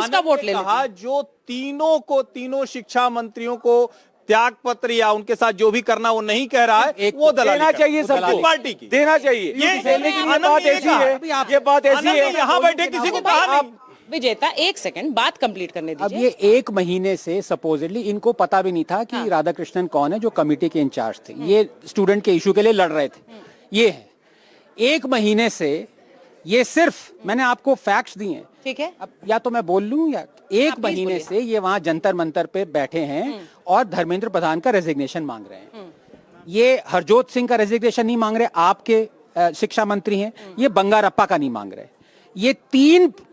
उसका वोट ले कहा जो तीनों शिक्षा मंत्रियों को त्याग पत्र या उनके साथ जो भी करना वो नहीं कह रहा है, वो दलाली देना चाहिए सबको, पार्टी की देना चाहिए। लेकिन ये बात ऐसी है, ये बात ऐसी है, यहाँ बैठे किसी को कहा नहीं। विजेता एक सेकंड बात कंप्लीट करने दीजिए। अब ये एक महीने से सपोजिटली इनको पता भी नहीं था कि राधाकृष्णन कौन है जो कमेटी के इंचार्ज थे। ये स्टूडेंट के इशू के लिए लड़ रहे थे। ये है एक महीने से, ये सिर्फ मैंने आपको फैक्ट्स दिए हैं, ठीक है। अब या तो मैं बोल लूं या एक महीने से ये वहां जंतर मंतर पे बैठे हैं और धर्मेंद्र प्रधान का रेजिग्नेशन मांग रहे हैं। ये हरजोत सिंह का रेजिग्नेशन नहीं मांग रहे, आपके शिक्षा मंत्री हैं। ये बंगारप्पा का नहीं मांग रहे। ये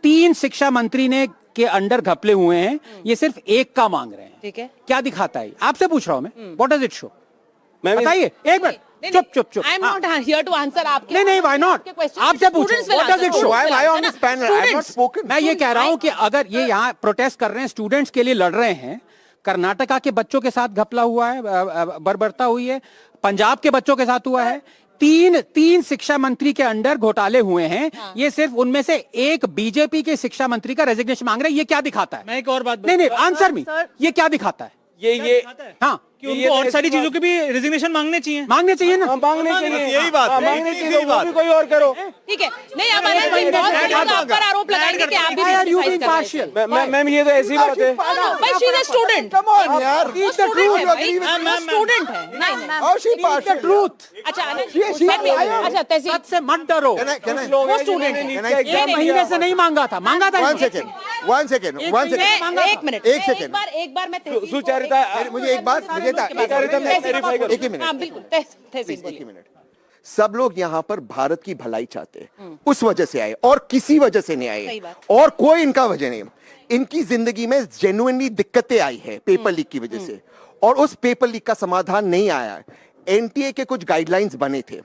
तीन शिक्षा मंत्री ने के अंडर घपले हुए हैं, ये सिर्फ एक का मांग रहे हैं। ठीक है, क्या दिखाता है? आपसे पूछ रहा हूं मैं, व्हाट डज इट शो? बताइए एक मिनट। चुप। I am not here to answer आपके। नहीं, व्हाई नॉट? आपसे पूछो, what does it show? Why am I on this panel? I have not spoken. मैं ये कह रहा हूं कि अगर ये यहाँ प्रोटेस्ट कर रहे हैं, स्टूडेंट्स के लिए लड़ रहे हैं, कर्नाटका के बच्चों के साथ घपला हुआ है, बर्बरता हुई है, पंजाब के बच्चों के साथ हुआ है, तीन शिक्षा मंत्री के अंडर घोटाले हुए हैं। ये सिर्फ उनमें से एक बीजेपी के शिक्षा मंत्री का रेजिग्नेशन मांग रहे हैं। ये क्या दिखाता है? मैं एक और बात नहीं, आंसर मी, ये क्या दिखाता है? ये हाँ, कि उनको और सारी चीजों के भी रेजिग्नेशन मांगने चाहिए ना। मांगने चाहिए, यही बात है, मांगने चाहिए, वो भी कोई और करो। ठीक है। नहीं, अब अनंत जी बहुत आप पर आरोप लगाएंगे कि आप भी criticize कर रहे हैं। मैम ये तो ऐसी बात है। भाई she is a student. Come on यार, वो स्टूडेंट है भाई, स्टूडेंट है। नहीं, How she partial? ट्रूथ। अच्छा अच्छा तहसील सच से मत डरो। वो स्टूडेंट है। एक महीने से नहीं मांगा था। One second. एक मिनट, एक सेकंड। एक बार मैं सुचारिता, मुझे एक बात, हाँ बिल्कुल, तहसील एक ही मिनट। सब लोग यहाँ पर भारत की भलाई चाहते हैं, उस वजह से आए और किसी वजह से नहीं आए, और कोई इनका वजह नहीं। इनकी जिंदगी में जेन्युइनली दिक्कतें आई है पेपर लीक की वजह से, और उस पेपर लीक का समाधान नहीं आया है। एनटीए के कुछ गाइडलाइंस बने थे,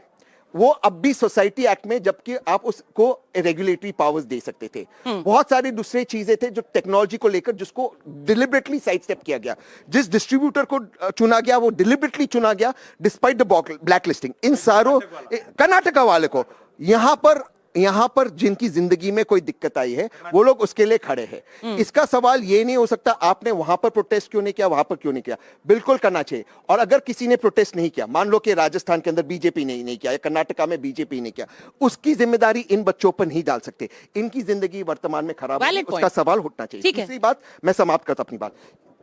वो अब भी सोसाइटी एक्ट में, जबकि आप उसको रेगुलेटरी पावर्स दे सकते थे। बहुत सारी दूसरी चीजें थे जो टेक्नोलॉजी को लेकर, जिसको डिलिबरेटली साइड स्टेप किया गया। जिस डिस्ट्रीब्यूटर को चुना गया वो डिलिबरेटली चुना गया डिस्पाइट द ब्लैक लिस्टिंग। इन सारों कर्नाटका वाले को यहाँ पर जिनकी जिंदगी में कोई दिक्कत आई है, वो लोग उसके लिए खड़े हैं। इसका सवाल ये नहीं हो सकता आपने वहां पर प्रोटेस्ट क्यों नहीं किया, वहां पर क्यों नहीं किया। बिल्कुल करना चाहिए। और अगर किसी ने प्रोटेस्ट नहीं किया, मान लो कि राजस्थान के अंदर बीजेपी ने नहीं किया या कर्नाटका में बीजेपी ने किया, उसकी जिम्मेदारी इन बच्चों पर नहीं डाल सकते। इनकी जिंदगी वर्तमान में खराब है, उसका सवाल उठना चाहिए। दूसरी बात, मैं समाप्त करता अपनी बात,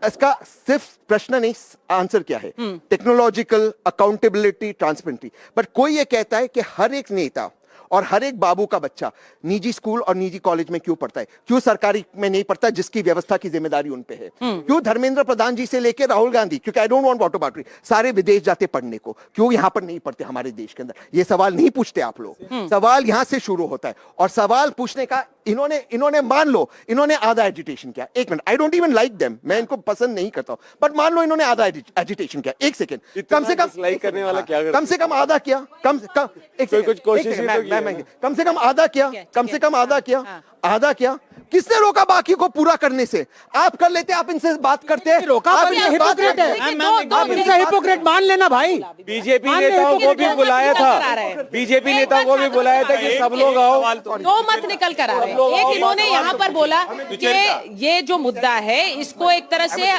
इसका सिर्फ प्रश्न नहीं, आंसर क्या है? Technological accountability, transparency. बट कोई ये कहता है कि हर एक नेता और हर एक बाबू का बच्चा निजी स्कूल और निजी कॉलेज में क्यों पढ़ता है, क्यों सरकारी में नहीं पढ़ता, जिसकी व्यवस्था की जिम्मेदारी उन पे है? क्यों धर्मेंद्र प्रधान जी से लेकर राहुल गांधी, क्योंकि आई डोंट वांट वाटर बाटरी, सारे विदेश जाते पढ़ने को, क्यों यहां पर नहीं पढ़ते हमारे देश के अंदर? ये सवाल नहीं पूछते आप लोग। सवाल यहां से शुरू होता है, और सवाल पूछने का इन्होंने मान लो इन्होंने आधा एजिटेशन किया। एक minute, I don't even like them, मैं इनको पसंद नहीं करता हूं, बट मान लो इन्होंने आधा एजिटेशन किया। एक सेकंड, कम से कम लाइक करने वाला क्या करे? कम से कम आधा किया, कम से कम कुछ कोशिश कम से कम आधा किया, कम से कम आधा किया, आधा किया। किसने रोका बाकी को पूरा करने से? आप कर लेते, आप इनसे बात करते हैं, रोका, आप पर ये इनसे बात हिपोक्रेट करते है। हैं। आप इनसे हिपोक्रेट मान लेना भाई। बीजेपी नेताओं को भी बुलाया था, बीजेपी नेताओं को भी बुलाया था कि सब लोग आओ। दो मत निकल कर आ रहे हैं। एक इन्होंने यहाँ पर बोला कि ये जो मुद्दा है इसको एक तरह से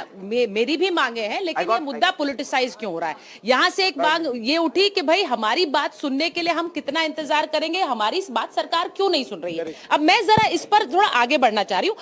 मेरी भी मांगे हैं, लेकिन ये मुद्दा पॉलिटिसाइज क्यों हो रहा है? यहाँ से एक मांग ये उठी कि भाई हमारी बात सुनने के लिए हम कितना इंतजार करेंगे, हमारी इस बात सरकार क्यों नहीं सुन रही है? अब मैं जरा इस पर थोड़ा आगे बढ़ना चाह रही हूँ,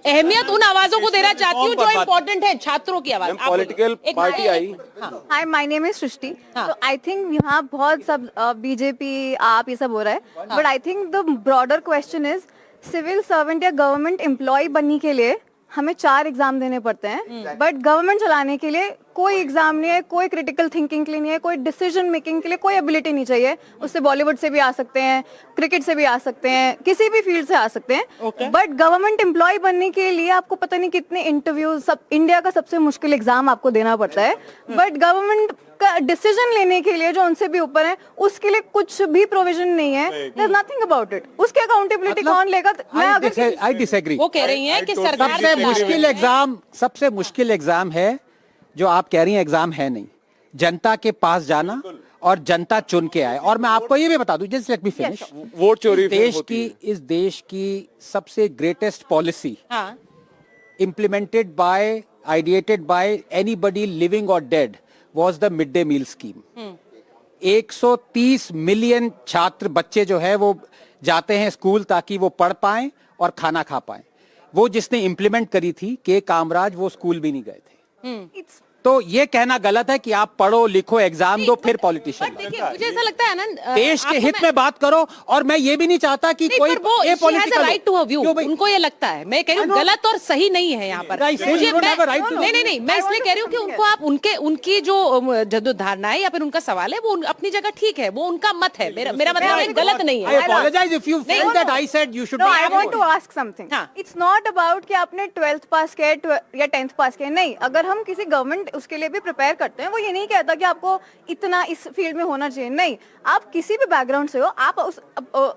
अहमियत उन आवाजों को देना चाहती हूँ जो इम्पोर्टेंट है, छात्रों की आवाज। पॉलिटिकल पार्टी आई। Hi, my name is Srishti. तो आई थिंक यहाँ बहुत सब बीजेपी आप ये सब हो रहा है, but I think the broader question is civil servant या गवर्नमेंट एम्प्लॉय बनने के लिए हमें 4 एग्जाम देने पड़ते हैं, बट गवर्नमेंट चलाने के लिए कोई एग्जाम नहीं है, कोई क्रिटिकल थिंकिंग के लिए नहीं है, कोई डिसीजन मेकिंग के लिए कोई एबिलिटी नहीं चाहिए। उससे बॉलीवुड से भी आ सकते हैं, क्रिकेट से भी आ सकते हैं, किसी भी फील्ड से आ सकते हैं। बट गवर्नमेंट एम्प्लॉय बनने के लिए आपको पता नहीं कितने इंटरव्यूज, सब इंडिया का सबसे मुश्किल एग्जाम आपको देना पड़ता है। बट गवर्नमेंट का डिसीजन लेने के लिए जो उनसे भी ऊपर है, उसके लिए कुछ भी प्रोविजन नहीं है। There is nothing about it. उसकी अकाउंटेबिलिटी कौन लेगा? मैं अगर आई डिसएग्री। वो कह रही हैं कि सरकार सबसे मुश्किल एग्जाम है जो आप कह रही हैं, एग्जाम है नहीं, जनता के पास जाना और जनता चुन के आए। और मैं आपको ये भी बता दूं, just let me finish, vote चोरी इस देश की सबसे greatest policy implemented by, ideated by anybody living or dead was the midday meal scheme. 130 million छात्र बच्चे जो है वो जाते हैं स्कूल ताकि वो पढ़ पाएं और खाना खा पाएं. वो जिसने इंप्लीमेंट करी थी के कामराज, वो स्कूल भी नहीं गए थे. तो ये कहना गलत है कि आप पढ़ो लिखो एग्जाम दो फिर पॉलिटिशियन. देखिए मुझे ऐसा लगता है ना, देश के हित में बात करो. और मैं ये भी नहीं चाहता कि कोई राइट टू व्यू, उनको ये लगता है. मैं कह रही हूँ गलत और सही नहीं है यहाँ पर. नहीं, मैं इसलिए कह रही हूँ कि उनको आप उनकी जो धारणा है या फिर उनका सवाल है वो अपनी जगह ठीक है, वो उनका मत है. मेरा मतलब गलत नहीं है. I apologize if you felt that I said you should. No, I want to ask something. It's not about कि आपने 12th पास किया या 10th पास किया. नहीं, अगर हम किसी गवर्नमेंट उसके लिए भी प्रिपेयर करते हैं, वो ये नहीं कहता कि आपको इतना इस फील्ड में होना चाहिए. नहीं, आप किसी भी बैकग्राउंड से हो, आप उस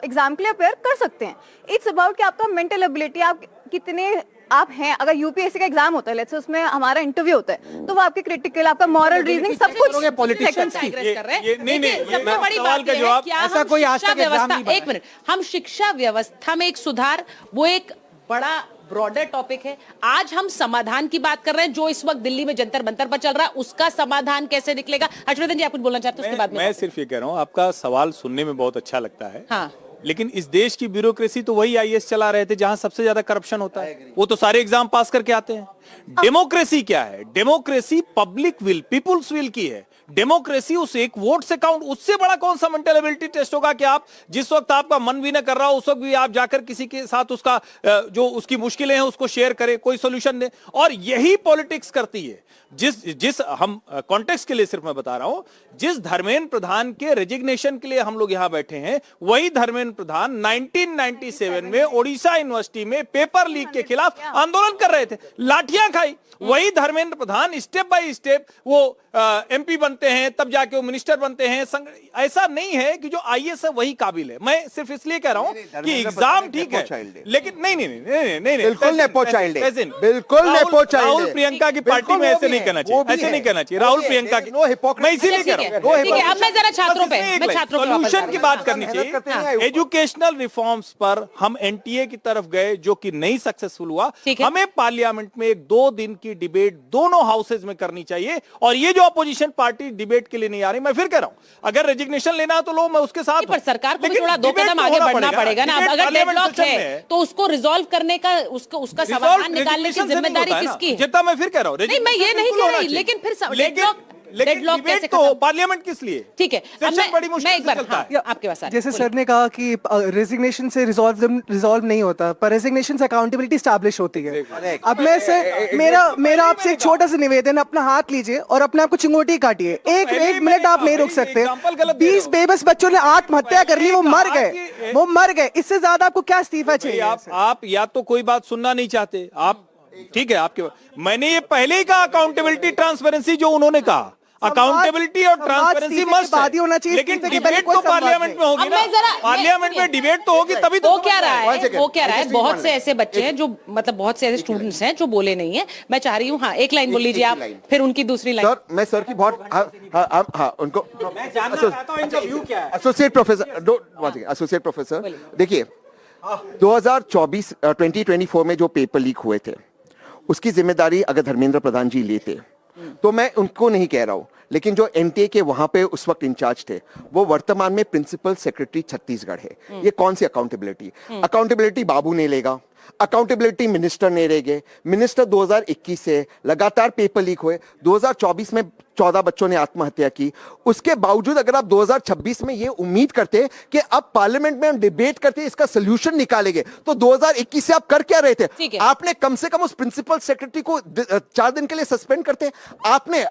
एग्जाम के लिए प्रिपेयर कर सकते हैं. इट्स अबाउट कि आपका मेंटल एबिलिटी, आप कितने आप हैं. अगर यूपीएससी का एग्जाम होता है, लेट्स से उसमें हमारा इंटरव्यू होता है, तो वो आपके क्रिटिकल, आपका मॉरल रीजनिंग सब कुछ पॉलिटिशियंस की. सबसे बड़ी बात है क्या ऐसा कोई आज तक एग्जाम नहीं. एक मिनट, हम शिक्षा व्यवस्था में एक सुधार, वो एक बड़ा ब्रॉडर टॉपिक है. आज हम समाधान की बात कर रहे हैं, जो इस वक्त दिल्ली में जंतर मंतर पर चल रहा है, उसका समाधान कैसे निकलेगा. हर्षवर्धन जी, आप कुछ बोलना चाहते हैं उसके बाद में? मैं सिर्फ ये कह रहा हूँ, आपका सवाल सुनने में बहुत अच्छा लगता है. हाँ. लेकिन इस देश की ब्यूरोक्रेसी तो वही आईएएस चला रहे थे जहां सबसे ज्यादा करप्शन होता है. वो तो सारे एग्जाम पास करके आते हैं. डेमोक्रेसी क्या है? Democracy public will, people's will की है. डेमोक्रेसी उस एक वोट से काउंट, उससे बड़ा कौन सा मेंटल एबिलिटी टेस्ट होगा कि आप जिस वक्त आपका मन भी ना कर रहा हो उस वक्त भी आप जाकर किसी के साथ उसका जो उसकी मुश्किलें हैं उसको शेयर करें, कोई सॉल्यूशन दे. और यही पॉलिटिक्स करती है. जिस हम कॉन्टेक्स्ट के लिए सिर्फ मैं बता रहा हूं, जिस धर्मेंद्र प्रधान के रेजिग्नेशन के लिए हम लोग यहां बैठे हैं, वही धर्मेंद्र प्रधान 1997 में ओडिशा यूनिवर्सिटी में पेपर लीक के खिलाफ आंदोलन कर रहे थे, लाठियां खाई. वही Dharmendra Pradhan step by step वो एमपी बनते हैं, तब जाके वो मिनिस्टर बनते हैं. ऐसा नहीं है कि जो आईएएस है वही काबिल है. मैं सिर्फ इसलिए कह रहा हूं कि एग्जाम ठीक है, लेकिन नहीं बिल्कुल नेपो चाइल्ड है, बिल्कुल नेपो चाइल्ड है. राहुल प्रियंका की पार्टी में ऐसे नहीं कहना चाहिए, ऐसे नहीं कहना चाहिए. राहुल प्रियंका की मैं इसीलिए कह रहा हूं. ठीक है, अब मैं जरा छात्रों पे, सोल्यूशन की बात करनी चाहिए. एजुकेशनल रिफॉर्म्स पर हम एनटीए की तरफ गए जो कि नहीं सक्सेसफुल हुआ. हमें पार्लियामेंट में 2 दिन की डिबेट दोनों हाउसेज में करनी चाहिए. और ये जो अपोजिशन पार्टी डिबेट के लिए नहीं आ रही, मैं फिर कह रहा हूं, अगर रेजिग्नेशन लेना है तो लो, मैं उसके साथ. पर सरकार को भी थोड़ा 2 कदम आगे बढ़ना पड़ेगा ना. अगर डेडलॉक है तो उसको रिजॉल्व करने का, उसका समाधान निकालने की जिम्मेदारी किसकी है? जितना मैं फिर कह रहा हूं, नहीं, मैं ये नहीं कह रही, लेकिन फिर डेडलॉक कैसे तो पार्लियामेंट किस लिए? ठीक है, मैं एक बार आपके पास जैसे सर ने कहा कि रेजिग्नेशन से रिजॉल्व नहीं होता, पर रेजिग्नेशन से अकाउंटेबिलिटी स्टैब्लिश होती है. अब मैं से मेरा आपसे एक छोटा सा निवेदन, अपना हाथ लीजिए और अपने आप को चिंगोटी काटिए. एक मिनट आप नहीं रुक सकते. 20 बेबस बच्चों ने आत्महत्या कर ली, वो मर गए. इससे ज्यादा आपको क्या इस्तीफा चाहिए? आप या तो कोई बात सुनना नहीं चाहते आप, ठीक है. आपके मैंने ये पहले ही कहा, अकाउंटेबिलिटी ट्रांसपेरेंसी जो उन्होंने कहा, अकाउंटेबिलिटी और ट्रांसपेरेंसी मस्ट होना चाहिए. लेकिन डिबेट तो पार्लियामेंट में होगी ना. पार्लियामेंट में डिबेट तो होगी तभी तो. वो क्या रहा है, बहुत से ऐसे बच्चे हैं जो, मतलब बहुत से ऐसे स्टूडेंट्स हैं जो बोले नहीं है. मैं चाह रही हूँ, हाँ, एक लाइन बोल लीजिए आप, फिर उनकी दूसरी लाइन. सर, मैं सर की बहुत उनको एसोसिएट प्रोफेसर देखिए, 2024 में जो पेपर लीक हुए थे उसकी जिम्मेदारी अगर धर्मेंद्र प्रधान जी लेते तो मैं उनको नहीं कह रहा हूं, लेकिन जो एनटीए के वहां पे उस वक्त इंचार्ज थे वो वर्तमान में प्रिंसिपल सेक्रेटरी छत्तीसगढ़ है. ये कौन सी अकाउंटेबिलिटी बाबू ने लेगा, अकाउंटेबिलिटी मिनिस्टर ने रहेंगे. मिनिस्टर 2021 से लगातार पेपर लीक हुए. 2024 में 14 बच्चों ने आत्महत्या की. उसके बावजूद अगर आप 2026 में ये उम्मीद करते कि अब पार्लियामेंट में हम डिबेट करते इसका सोल्यूशन निकालेंगे, तो 2021 से आप कर क्या रहे थे? आपने कम से कम उस प्रिंसिपल सेक्रेटरी को 4 दिन के लिए सस्पेंड करते.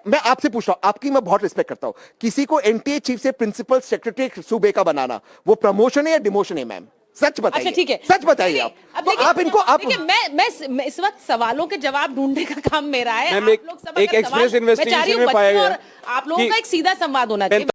मैं आपसे पूछ रहा हूं, आपकी मैं बहुत रिस्पेक्ट करता हूं, किसी को एनटीए चीफ से प्रिंसिपल सेक्रेटरी सूबे का बनाना वो प्रमोशन है या डिमोशन है? मैम सच बताइए. अच्छा, ठीक है, सच बताइए. आप तो आप इनको मैं इस वक्त सवालों के जवाब ढूंढने का काम मेरा है. एक एक्सप्रेस इन्वेस्टिगेशन में पाया गया, आप लोगों का एक सीधा संवाद होना चाहिए.